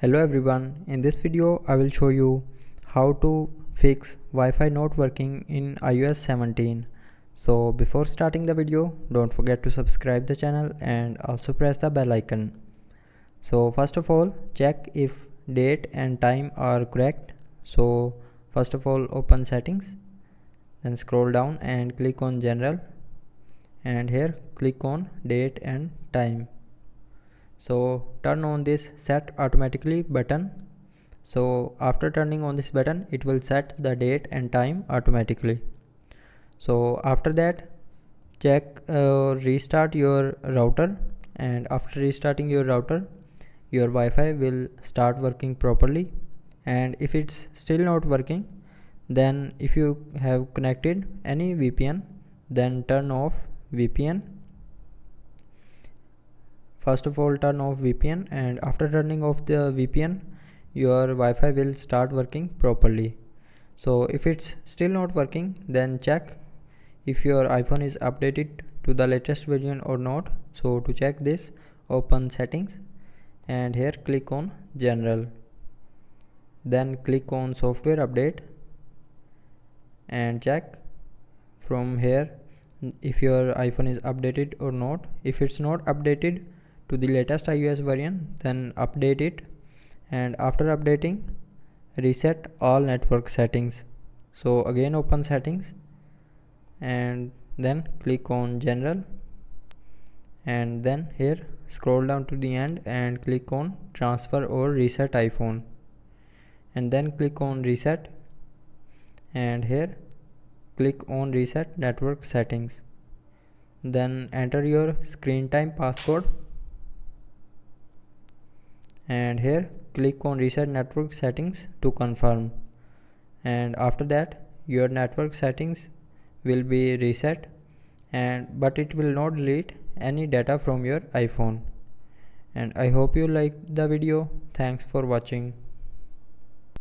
Hello everyone, in this video I will show you how to fix Wi-Fi not working in iOS 17. So before starting the video, don't forget to subscribe the channel and also press the bell icon. So first of all, check if date and time are correct. So first of all, open settings, then scroll down and click on general, and here click on date and time. So turn on this set automatically button. So after turning on this button, it will set the date and time automatically. So after that, check restart your router, and after restarting your router, your Wi-Fi will start working properly. And if it's still not working, then if you have connected any VPN, then turn off VPN. First of all, turn off VPN, and after turning off the VPN, your Wi-Fi will start working properly. So if it's still not working, then check if your iPhone is updated to the latest version or not. So to check this, open settings and here click on general, then click on software update and check from here if your iPhone is updated or not. If it's not updated to the latest iOS version, then update it, and after updating, reset all network settings. So again open settings and then click on general, and then here scroll down to the end and click on transfer or reset iPhone, and then click on reset, and here click on reset network settings, then enter your screen time passcode, and here click on reset network settings to confirm, and after that your network settings will be reset, but it will not delete any data from your iPhone. And I hope you liked the video. Thanks for watching.